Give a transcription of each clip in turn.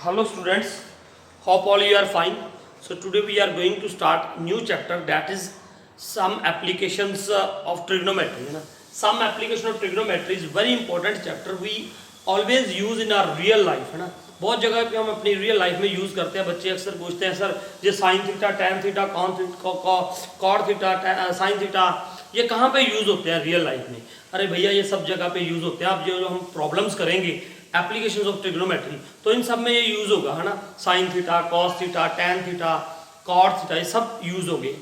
Hello students, hope all you are fine. So today we are going to start new chapter, that is some applications of trigonometry. है ना, some application of trigonometry is very important chapter. We always use in our real life. है ना, बहुत जगह पे हम अपनी real life में यूज़ करते हैं. बच्चे अक्सर पूछते हैं सर ये sine theta, tan theta, cot theta, sine theta ये कहाँ पे यूज़ होते हैं रियल लाइफ में. अरे भैया ये सब जगह पे यूज़ होते हैं. अब जो हम प्रॉब्लम्स करेंगे एप्लीकेशंस ऑफ ट्रिग्नोमेट्री तो इन सब में ये यूज़ होगा. है ना, sine theta, cos theta, tan theta, cot theta ये सब यूज़ होंगे.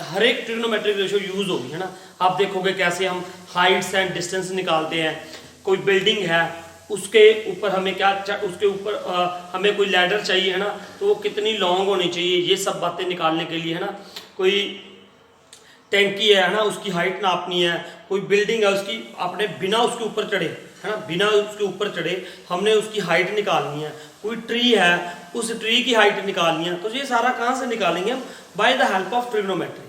हर एक ट्रिग्नोमेट्रिक रेशियो यूज़ होगी. है ना, आप देखोगे कैसे हम हाइट्स एंड डिस्टेंस निकालते हैं. कोई बिल्डिंग है उसके ऊपर हमें क्या उसके ऊपर हमें कोई लैडर चाहिए. है ना, तो वो कितनी लॉन्ग होनी चाहिए ये सब बातें निकालने के लिए. है ना, कोई टैंकी है ना उसकी हाइट नापनी है. कोई बिल्डिंग है उसकी आपने बिना उसके ऊपर चढ़े, है ना, बिना उसके ऊपर चढ़े हमने उसकी हाइट निकालनी है. कोई ट्री है उस ट्री की हाइट निकालनी है. तो ये सारा कहाँ से निकालेंगे हम? By the help of trigonometry.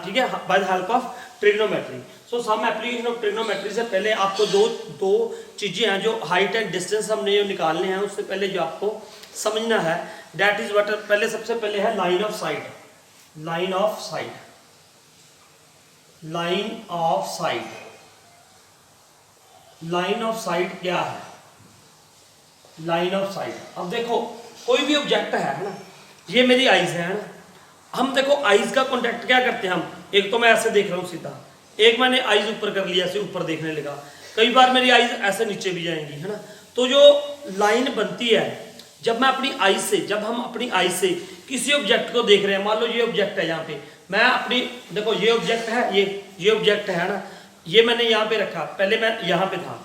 ठीक है, by the help of trigonometry. So some application of trigonometry से पहले आपको दो चीज़ें हैं जो हाइट एंड डिस्टेंस हमने जो निकालने हैं उससे पहले जो आपको समझना है डैट इज व्हाट. पहले सबसे पहले है line of sight. Line of sight, line of sight. Line of site क्या है? लाइन ऑफ साइट, अब देखो कोई भी ऑब्जेक्ट है ना, ये मेरी आइज है ना. हम देखो आइज का कॉन्टेक्ट क्या करते हैं हम, एक तो मैं ऐसे देख रहा हूँ सीधा, एक मैंने आइज ऊपर कर लिया, ऐसे ऊपर देखने लगा. कई बार मेरी आइज ऐसे नीचे भी जाएंगी. है ना, तो जो लाइन बनती है जब मैं अपनी आइज से, जब हम अपनी आइज से किसी ऑब्जेक्ट को देख रहे हैं, मान लो ये ऑब्जेक्ट है यहाँ पे, मैं अपनी देखो ये ऑब्जेक्ट है, ये ऑब्जेक्ट है ना, ये मैंने यहाँ पे रखा, पहले मैं यहाँ पे था.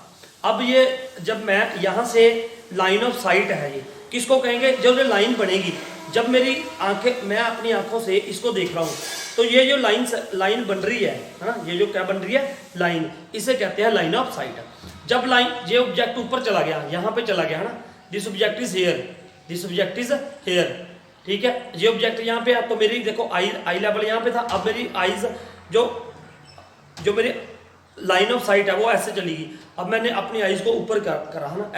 अब ये जब मैं यहाँ से लाइन ऑफ साइट है, ये किसको कहेंगे? जब ये लाइन बनेगी, जब मेरी आंखें, मैं अपनी आंखों से इसको देख रहा हूँ तो ये जो लाइन बन रही है ना, ये जो क्या बन रही है लाइन, इसे कहते हैं लाइन ऑफ साइट. जब लाइन ये ऑब्जेक्ट ऊपर चला गया, यहाँ पे चला गया, है ना, this object is here, this object is here. ठीक है, ये ऑब्जेक्ट यहाँ पे है तो मेरी देखो आई लेवल यहाँ पे था. अब मेरी आईज जो मेरी लाइन ऑफ साइट है वो ऐसे चलेगी. अब मैंने अपनी आइज को ऊपर करा, है ना,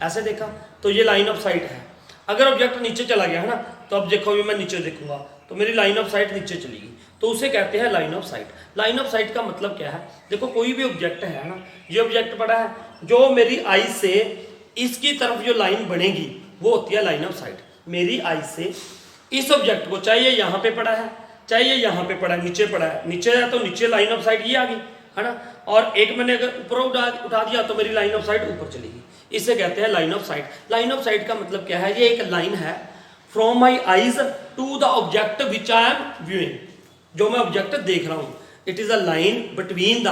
ऐसे देखा तो ये लाइन ऑफ साइट है. अगर ऑब्जेक्ट नीचे चला गया, है ना, तो अब देखो मैं नीचे देखूंगा तो मेरी लाइन ऑफ साइट नीचे चलेगी, तो उसे कहते हैं line of sight. Line of sight का मतलब क्या है? देखो कोई भी ऑब्जेक्ट है ना, ये ऑब्जेक्ट पड़ा है, जो मेरी आइज से इसकी तरफ जो लाइन बनेगी वो होती है लाइन ऑफ साइट. मेरी आइज से इस ऑब्जेक्ट को, चाहे ये यहाँ पे पड़ा है, चाहे ये यहाँ पे पड़ा है, नीचे पड़ा है, नीचे है तो नीचे लाइन ऑफ साइट ये आ गई, है ना, और एक मैंने अगर ऊपर उठा दिया तो मेरी लाइन ऑफ साइट ऊपर चलेगी. इसे कहते हैं line of sight. Line of sight का मतलब क्या है? ये एक लाइन है from my eyes to the object which I am viewing, जो मैं ऑब्जेक्ट देख रहा हूँ. It is a line between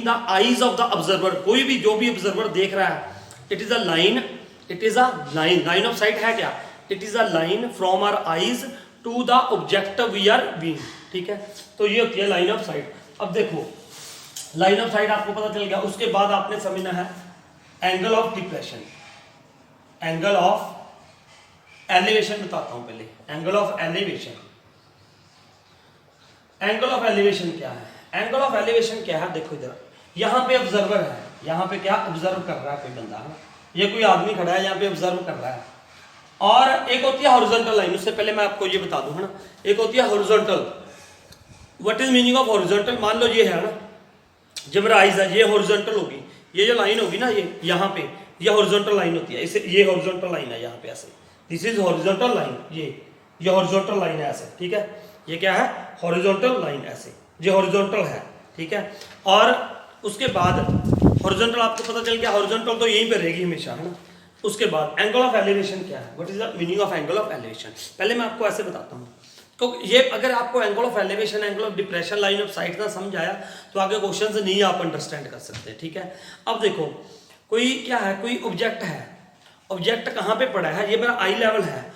the eyes of the observer. कोई भी जो भी ऑब्जर्वर देख रहा है, it is a line, it is a line. Line of sight है क्या? It is a line from our eyes to the object we are viewing. ठीक है, तो ये होती है लाइन ऑफ साइट. अब देखो लाइन ऑफ साइट आपको पता चल गया. उसके बाद आपने समझना है angle of depression. Angle of elevation बताता हूं पहले. Angle of elevation, angle of elevation क्या है? एंगल ऑफ एलिवेशन क्या है? देखो इधर यहाँ पे ऑब्जर्वर है, यहाँ पे क्या ऑब्जर्व कर रहा है कोई बंदा, है, ये कोई आदमी खड़ा है यहाँ पे ऑब्जर्व कर रहा है. और एक होती है हॉरिजॉन्टल लाइन. उससे पहले मैं आपको ये बता दूं, है ना, एक होती है horizontal. What is meaning of horizontal? मान लो ये है ना, जब मेरा आइज है, ये हॉरिजॉन्टल होगी, ये जो लाइन होगी ना, ये यहाँ पे ये हॉरिजॉन्टल लाइन होती है. इसे ये हॉरिजॉन्टल लाइन है यहाँ पे ऐसे, दिस इज हॉरिजॉन्टल लाइन. ये हॉरिजॉन्टल लाइन है ऐसे. ठीक है, ये क्या है? हॉरिजॉन्टल लाइन ऐसे, ये हॉरिजॉन्टल है. ठीक है, और उसके बाद हॉरिजॉन्टल आपको पता चल गया, हॉरिजॉन्टल तो यहीं पे रहेगी हमेशा, है ना. उसके बाद एंगल ऑफ एलिवेशन क्या है? What is the meaning of angle of elevation? पहले मैं आपको ऐसे बताता हूँ, तो ये अगर आपको angle of elevation, angle of depression, line of site ना समझ आया तो आगे क्वेश्चन से नहीं आप अंडरस्टैंड कर सकते. ठीक है, अब देखो कोई क्या है, कोई ऑब्जेक्ट है, ऑब्जेक्ट कहाँ पे पड़ा है? ये मेरा आई लेवल है,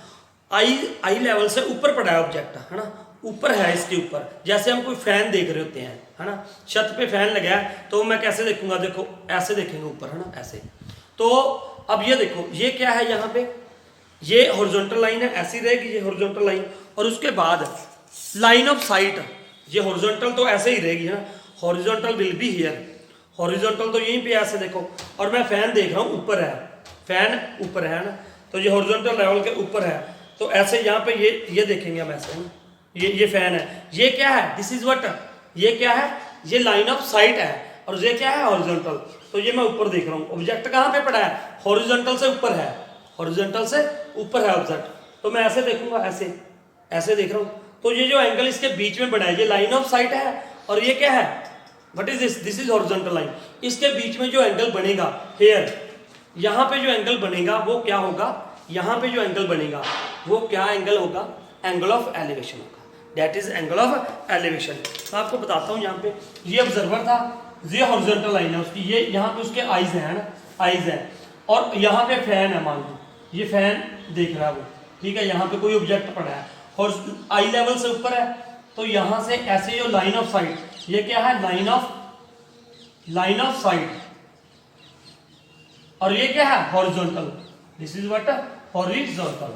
आई लेवल से ऊपर पड़ा है ऑब्जेक्ट, है ना, ऊपर है इसके ऊपर. जैसे हम कोई फैन देख रहे होते हैं, है ना, छत पे फैन लगा है तो मैं कैसे देखूंगा? देखो ऐसे देखेंगे ऊपर, है ना, ऐसे. तो अब ये देखो ये क्या है, यहाँ पे ये हॉरिजॉन्टल लाइन है, ऐसी रहेगी ये हॉरिजॉन्टल लाइन. और उसके बाद लाइन ऑफ साइट, ये हॉरिजॉन्टल तो ऐसे ही रहेगी, है, horizontal will be here. Horizontal तो यहीं पे ऐसे देखो, और मैं फैन देख रहा हूँ ऊपर है, फैन ऊपर है ना, तो ये हॉरिजॉन्टल लेवल के ऊपर है। तो ऐसे यहाँ पे ये देखेंगे हम ऐसे ना, ये फैन है, ये क्या है, दिस इज व्हाट, ये क्या है, ये लाइन ऑफ साइट है, और ये क्या है, हॉरिजॉन्टल। तो ये मैं ऊपर देख रहा हूँ, ऑब्जेक्ट कहाँ पे पड़ा है, हॉरिजॉन्टल से ऊपर है, हॉरिजॉन्टल से ऊपर है ऑब्जेक्ट। तो मैं ऐसे देखूंगा, ऐसे देख रहा हूँ, तो ये जो एंगल इसके बीच में बना है, ये लाइन ऑफ साइट है, और ये क्या है, what is this, this is horizontal line. इसके बीच में जो एंगल बनेगा हेयर, यहाँ पे जो एंगल बनेगा वो क्या होगा, यहाँ पे जो एंगल बनेगा वो क्या एंगल होगा, एंगल ऑफ एलिवेशन होगा, that is angle of elevation. मैं आपको बताता हूँ, यहाँ पे ये ऑब्जर्वर था, ये हॉरिजॉन्टल लाइन है उसकी, ये यहाँ पे उसके आइज है ना, आइज है, और यहाँ पे फैन है, मान लो ये फैन देख रहा है वो, ठीक है, यहाँ पे कोई ऑब्जेक्ट पड़ा है और आई लेवल से ऊपर है, तो यहाँ से ऐसे जो लाइन ऑफ साइट, ये क्या है, लाइन ऑफ साइट, और ये क्या है, horizontal, this is what, horizontal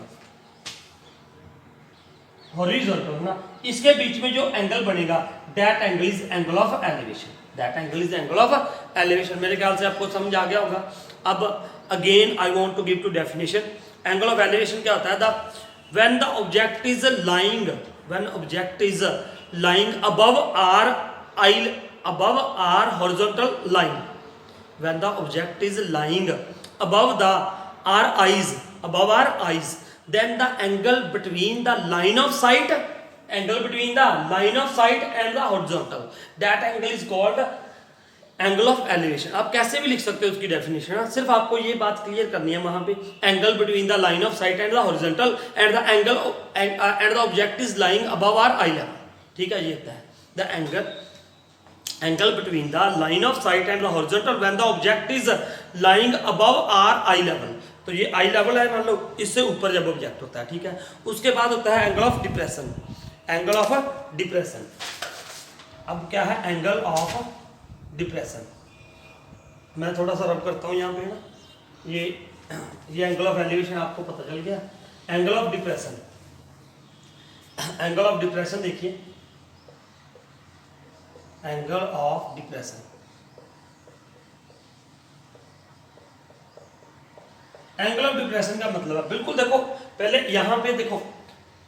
ना। इसके बीच में जो एंगल बनेगा, that angle is angle of elevation, that angle is angle of elevation. मेरे ख्याल से आपको समझ आ गया होगा। अब again I want to give to definition. Angle of elevation क्या होता है, the when the object is lying, when object is lying above our horizontal line, when the object is lying above our eyes, then the angle between the line of sight and the horizontal, that angle is called angle of elevation। आप कैसे भी लिख सकते हो उसकी definition, सिर्फ आपको ये बात क्लियर करनी है वहां पे, angle between the line of sight and the horizontal and the angle and the object is lying above our eye level, ठीक है, ये होता है the angle between the line of sight and the horizontal when the object is lying above our eye level। तो ये आई level है, मान लो इससे ऊपर जब ऑब्जेक्ट होता है, ठीक है। उसके बाद होता है angle of depression, angle of depression. अब क्या है, एंगल ऑफ डिप्रेशन, मैं थोड़ा सा रब करता हूँ यहाँ पे ना, ये एंगल ऑफ एलिवेशन आपको पता चल गया। Angle of depression, angle of depression देखिए, angle of depression, angle of depression का मतलब है, बिल्कुल देखो पहले यहाँ पे देखो,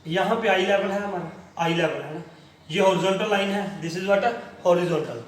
यहाँ पे आई लेवल है हमारा, आई लेवल है ना, ये हॉरिजॉन्टल लाइन है, this is what, horizontal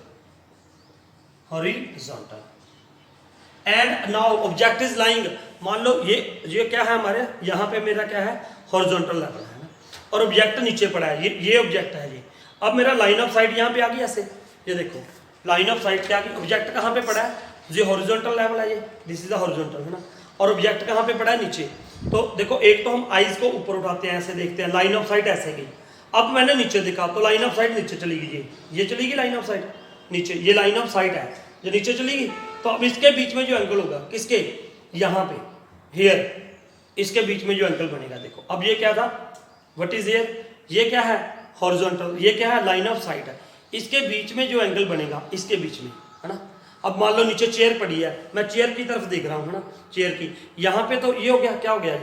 and now object is lying, मान लो ये क्या है हमारे, यहाँ पे मेरा क्या है, हॉरिजॉन्टल लेवल है ना, और ऑब्जेक्ट नीचे पड़ा है, ये ऑब्जेक्ट है ये। अब मेरा लाइन ऑफ साइट यहाँ पे आ गई ऐसे, ये देखो लाइन ऑफ साइट क्या आ गई, ऑब्जेक्ट कहाँ पे पड़ा है, ये हॉरिजॉन्टल लेवल है, ये दिस इज द हॉरिजॉन्टल है ना, और ऑब्जेक्ट कहाँ पे पड़ा है, नीचे। तो देखो एक तो हम आइज को ऊपर उठाते हैं, ऐसे देखते हैं, लाइन ऑफ साइट ऐसे गई। अब मैंने नीचे देखा तो लाइन ऑफ साइट नीचे चली गई, ये चली गई लाइन ऑफ साइट नीचे, ये लाइन ऑफ साइट है जो नीचे चली गई। तो अब इसके बीच में जो एंगल होगा, किसके, यहाँ पे हेयर, इसके बीच में जो एंगल बनेगा, देखो अब ये क्या था, व्हाट इज हेयर, ये क्या है, हॉरिजॉन्टल, ये क्या है, लाइन ऑफ साइट है। इसके बीच में जो एंगल बनेगा, इसके बीच में है ना। अब मान लो नीचे चेयर पड़ी है, मैं चेयर की तरफ देख रहा हूँ है ना, चेयर की, यहाँ पे तो ये हो गया, क्या हो गया,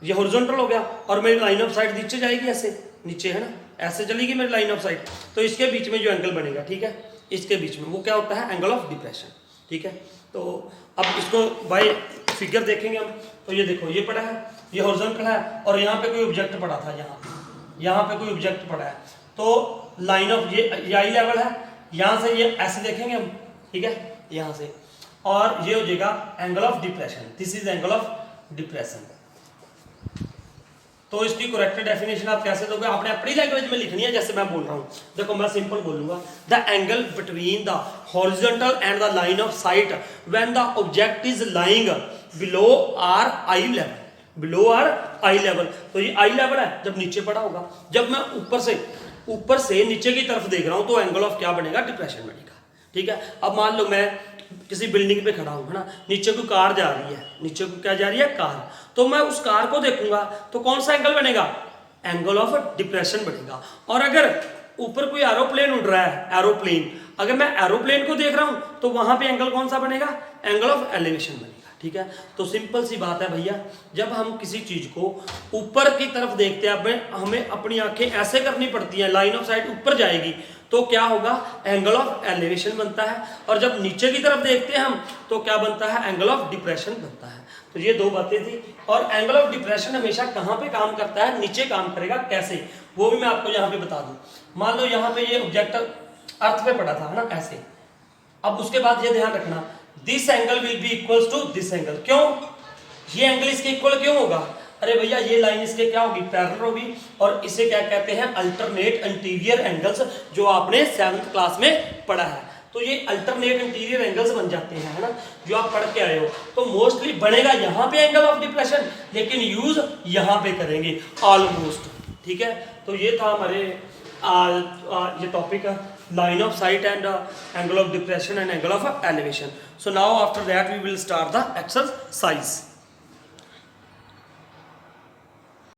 ये हॉरिजॉन्टल हो गया, और मेरी लाइन ऑफ साइट नीचे जाएगी ऐसे, नीचे है ना, ऐसे चलेगी मेरी लाइन ऑफ साइट। तो इसके बीच में जो एंगल बनेगा, ठीक है, इसके बीच में वो क्या होता है, एंगल ऑफ डिप्रेशन, ठीक है। तो अब इसको बाय फिगर देखेंगे हम, तो ये देखो ये पड़ा है, ये हॉरिजॉन्टल है, और यहाँ पे कोई ऑब्जेक्ट पड़ा था, यहाँ पे कोई ऑब्जेक्ट पड़ा है, तो लाइन ऑफ ये आई लेवल है, यहाँ से ये ऐसे देखेंगे हम, ठीक है, यहाँ से, और ये हो जाएगा angle of depression, this is angle of depression. तो इसकी करेक्ट डेफिनेशन आप कैसे दोगे, आपने अपनी लैंग्वेज में लिखनी है, जैसे मैं बोल रहा हूँ। देखो मैं सिंपल बोलूंगा, the angle between the horizontal and the line of site when the object is lying below are I level, below are I level. तो ये आई लेवल है जब नीचे पड़ा होगा, जब मैं ऊपर से नीचे की तरफ देख रहा हूं तो एंगल ऑफ क्या बनेगा, डिप्रेशन बनेगा, ठीक है। अब मान लो मैं किसी बिल्डिंग पे खड़ा हूं है ना, नीचे को कार जा रही है, नीचे को क्या जा रही है, कार, तो मैं उस कार को देखूंगा तो कौन सा एंगल बनेगा, एंगल ऑफ डिप्रेशन बनेगा। और अगर ऊपर कोई एरोप्लेन उड़ रहा है, एरोप्लेन, अगर मैं एरोप्लेन को देख रहा हूं तो वहां पे एंगल कौन सा बनेगा, एंगल ऑफ एलिवेशन बनेगा, ठीक है। तो सिंपल सी बात है भैया, जब हम किसी चीज को ऊपर की तरफ देखते हैं, हमें अपनी आंखें ऐसे करनी पड़ती हैं, लाइन ऑफ साइट ऊपर जाएगी तो क्या होगा, एंगल ऑफ एलिवेशन बनता है। और जब नीचे की तरफ देखते हैं हम तो क्या बनता है, एंगल ऑफ डिप्रेशन बनता है। तो ये दो बातें थी। और एंगल ऑफ डिप्रेशन हमेशा कहाँ पे काम करता है, नीचे काम करेगा। कैसे, वो भी मैं आपको यहाँ पे बता दूं। मान लो यहाँ पे ये ऑब्जेक्ट अर्थ पे पड़ा था, है ना, ऐसे। अब उसके बाद ये ध्यान रखना, this angle will be equals to this angle. क्यों, ये एंगल इसके इक्वल क्यों होगा, अरे भैया ये लाइन इसके क्या होगी, पैरेलल होगी। और इसे क्या कहते हैं, अल्टरनेट इंटीरियर एंगल्स, जो आपने 7th क्लास में पढ़ा है। तो ये अल्टरनेट इंटीरियर एंगल्स बन जाते हैं, है ना, जो आप पढ़ के आए हो। तो मोस्टली बनेगा यहाँ पे एंगल ऑफ डिप्रेशन, लेकिन यूज यहाँ पे करेंगे ऑलमोस्ट। ठीक है, तो ये था हमारे ये टॉपिक है, line of sight and angle of depression and angle of elevation. So now after that we will start the exercise.